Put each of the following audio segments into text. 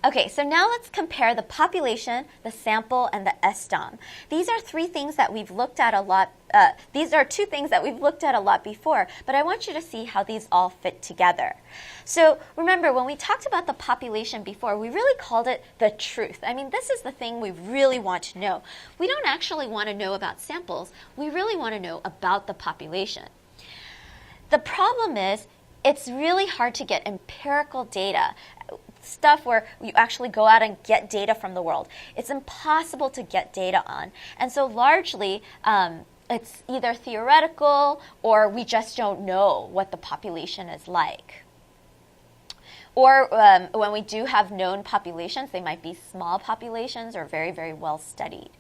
Okay, so now let's compare the population, the sample, and the SDOM. These are three things that we've looked at a lot. These are two things that we've looked at a lot before, but I want you to see how these all fit together. So remember, when we talked about the population before, we really called it the truth. I mean, this is the thing we really want to know. We don't actually want to know about samples. We really want to know about the population. The problem is, it's really hard to get empirical data, stuff where you actually go out and get data from the world. It's impossible to get data on. And so largely, it's either theoretical or we just don't know what the population is like. Or when we do have known populations, they might be small populations or very, very well studied.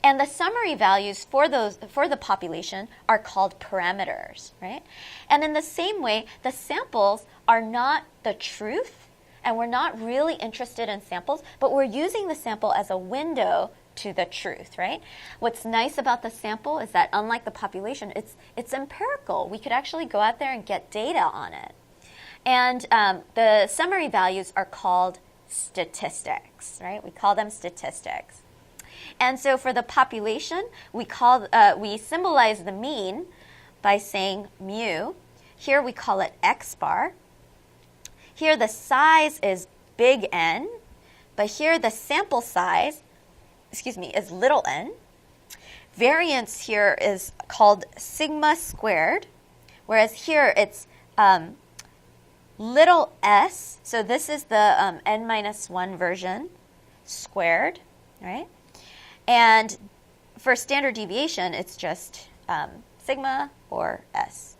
And the summary values for the population are called parameters, right? And in the same way, the samples are not the truth, and we're not really interested in samples, but we're using the sample as a window to the truth, right? What's nice about the sample is that unlike the population, it's empirical. We could actually go out there and get data on it. And the summary values are called statistics, right? We call them statistics. And so for the population, we symbolize the mean by saying mu. Here we call it x bar. Here the size is big N, but here the sample size, is little n. Variance here is called sigma squared, whereas here it's little s, so this is the n minus 1 version squared, right? And for standard deviation, it's just sigma or s.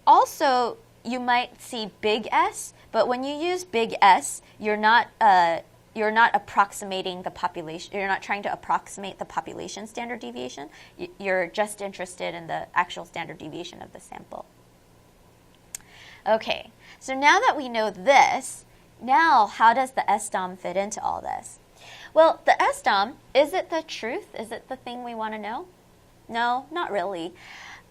Also, you might see big S, but when you use big S, you're not approximating the population. You're not trying to approximate the population standard deviation. You're just interested in the actual standard deviation of the sample. Okay, so now that we know this, now how does the SDOM fit into all this? Well, the SDOM, is it the truth? Is it the thing we want to know? No, not really.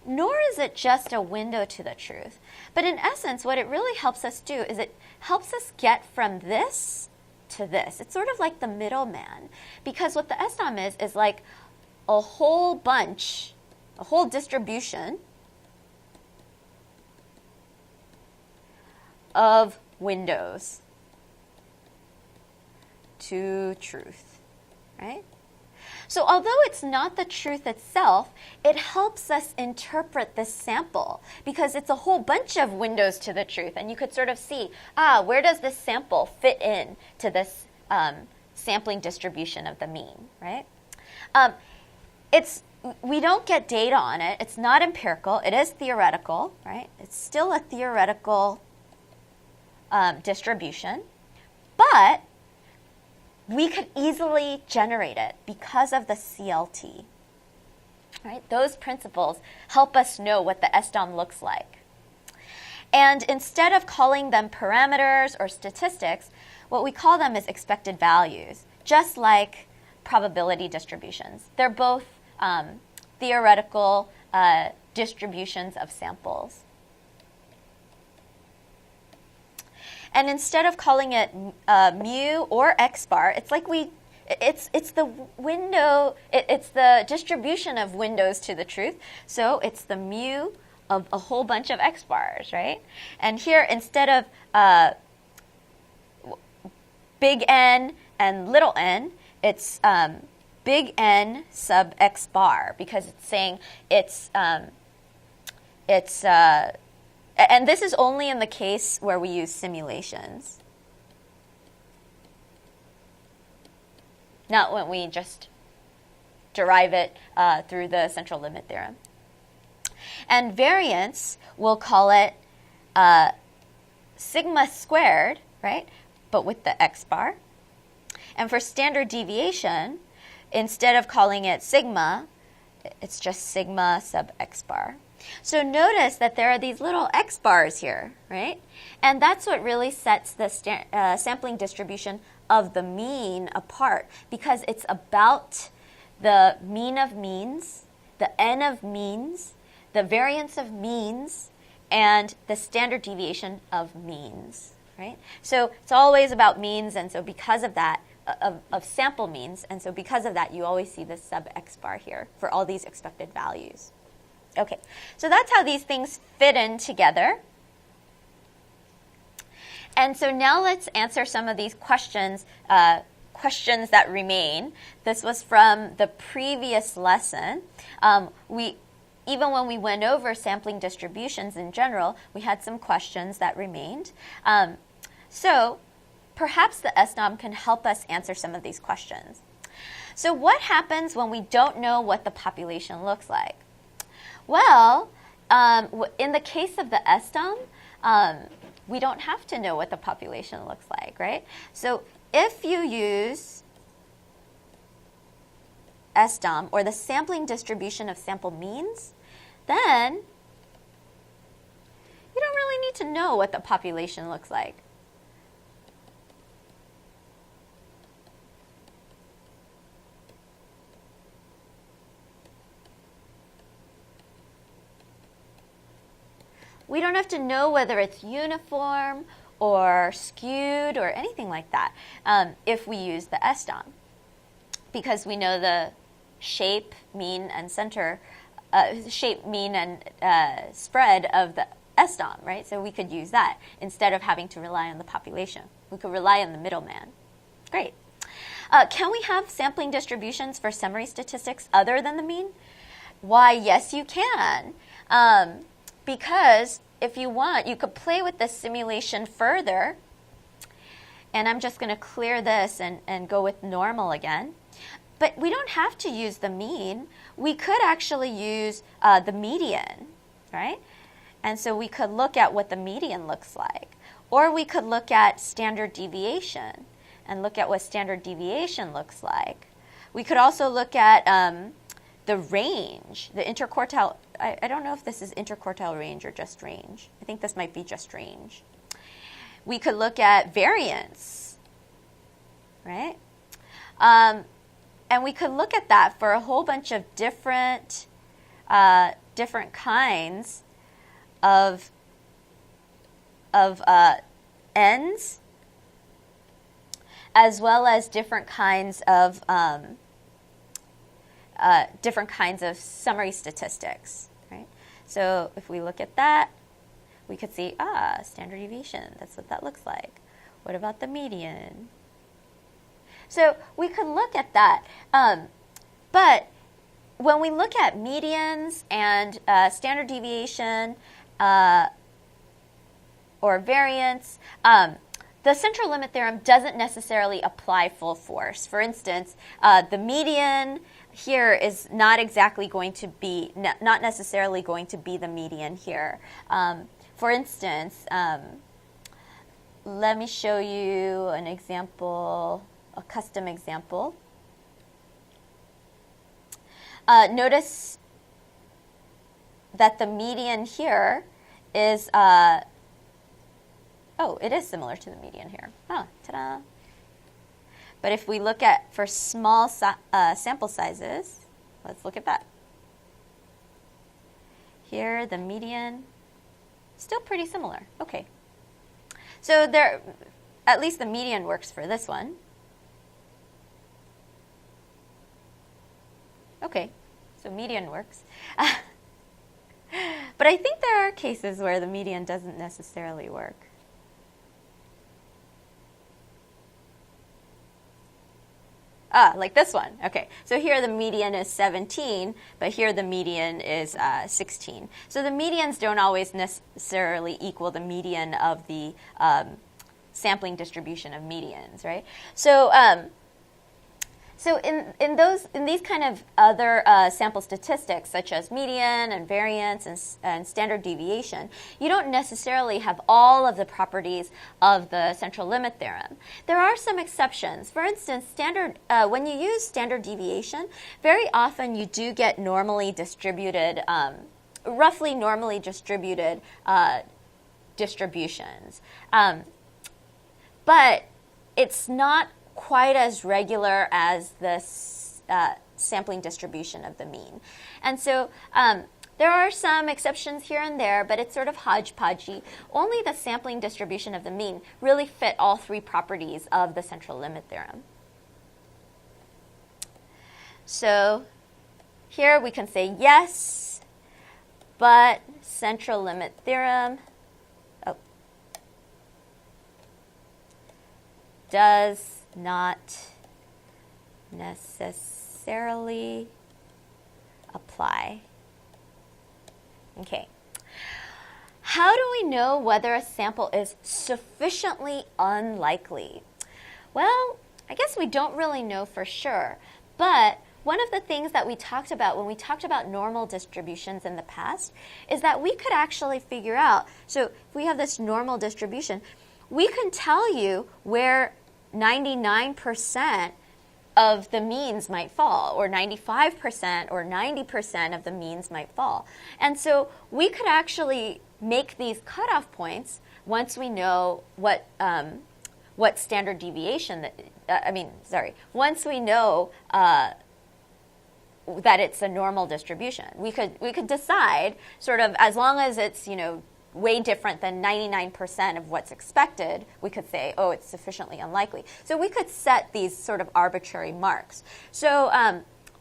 Nor is it just a window to the truth. But in essence, what it really helps us do is it helps us get from this to this. It's sort of like the middleman. Because what the SDOM is like a whole bunch, a whole distribution of windows to truth, right? So although it's not the truth itself, it helps us interpret this sample because it's a whole bunch of windows to the truth. And you could sort of see, where does this sample fit in to this sampling distribution of the mean, right? We don't get data on it. It's not empirical. It is theoretical, right? It's still a theoretical distribution, but we could easily generate it because of the CLT. Right? Those principles help us know what the SDOM looks like. And instead of calling them parameters or statistics, what we call them is expected values, just like probability distributions. They're both theoretical distributions of samples. And instead of calling it mu or x bar, it's like it's the window, it's the distribution of windows to the truth. So it's the mu of a whole bunch of x bars, right? And here, instead of big N and little n, it's big N sub x bar, because it's saying and this is only in the case where we use simulations, not when we just derive it through the central limit theorem. And variance, we'll call it sigma squared, right, but with the x bar. And for standard deviation, instead of calling it sigma, it's just sigma sub x bar. So notice that there are these little x bars here, right? And that's what really sets the sampling distribution of the mean apart, because it's about the mean of means, the n of means, the variance of means, and the standard deviation of means, right? So it's always about means, and so because of that, of sample means, and so because of that, you always see this sub x bar here for all these expected values. Okay, so that's how these things fit in together. And so now let's answer some of these questions that remain. This was from the previous lesson. Even when we went over sampling distributions in general, we had some questions that remained. So perhaps the SNOM can help us answer some of these questions. So what happens when we don't know what the population looks like? Well, in the case of the SDOM, we don't have to know what the population looks like, right? So if you use SDOM, or the sampling distribution of sample means, then you don't really need to know what the population looks like. We don't have to know whether it's uniform or skewed or anything like that if we use the SDOM, because we know the shape, mean, and center, shape, mean, and spread of the SDOM, right? So we could use that instead of having to rely on the population. We could rely on the middleman. Great. Can we have sampling distributions for summary statistics other than the mean? Why, yes, you can. Because if you want, you could play with this simulation further. And I'm just going to clear this and go with normal again. But we don't have to use the mean. We could actually use the median, right? And so we could look at what the median looks like. Or we could look at standard deviation and look at what standard deviation looks like. We could also look at the range, the interquartile. I don't know if this is interquartile range or just range. I think this might be just range. We could look at variance, right? And we could look at that for a whole bunch of different kinds of ends, as well as different kinds of summary statistics, right? So if we look at that, we could see, standard deviation, that's what that looks like. What about the median? So we could look at that. But when we look at medians and standard deviation or variance, the central limit theorem doesn't necessarily apply full force. For instance, the median here is not exactly going to be, not necessarily going to be the median here. For instance, let me show you an example, a custom example. Notice that the median here is, it is similar to the median here. Ta-da. But if we look at, for small sample sizes, let's look at that. Here, the median, still pretty similar. Okay. So there, at least the median works for this one. Okay, so median works. But I think there are cases where the median doesn't necessarily work. Like this one. Okay, so here the median is 17, but here the median is 16. So the medians don't always necessarily equal the median of the sampling distribution of medians, right? So so in these kind of other sample statistics, such as median and variance and standard deviation, you don't necessarily have all of the properties of the central limit theorem. There are some exceptions. For instance, when you use standard deviation, very often you do get normally distributed, roughly normally distributed distributions. But it's not quite as regular as the sampling distribution of the mean. And so There are some exceptions here and there, but it's sort of hodgepodgey. Only the sampling distribution of the mean really fit all three properties of the central limit theorem. So here we can say yes, but central limit theorem does not necessarily apply. Okay. How do we know whether a sample is sufficiently unlikely? Well, I guess we don't really know for sure, but one of the things that we talked about when we talked about normal distributions in the past is that we could actually figure out, so if we have this normal distribution, we can tell you where 99% of the means might fall, or 95% or 90% of the means might fall. And so we could actually make these cutoff points once we know what standard deviation, once we know that it's a normal distribution. We could decide sort of, as long as it's, way different than 99% of what's expected, we could say, oh, it's sufficiently unlikely. So we could set these sort of arbitrary marks. So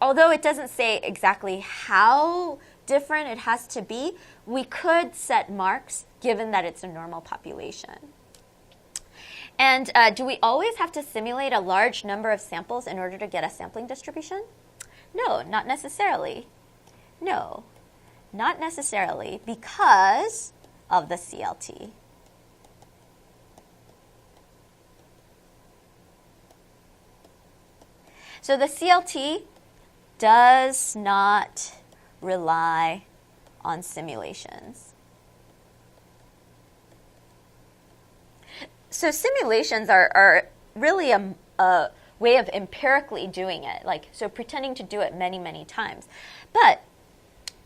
although it doesn't say exactly how different it has to be, we could set marks given that it's a normal population. And do we always have to simulate a large number of samples in order to get a sampling distribution? No, not necessarily. No, not necessarily, because of the CLT. So the CLT does not rely on simulations. So simulations are really a way of empirically doing it, so pretending to do it many, many times. But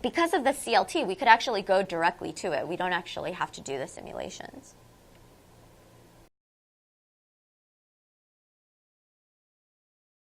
because of the CLT, we could actually go directly to it. We don't actually have to do the simulations.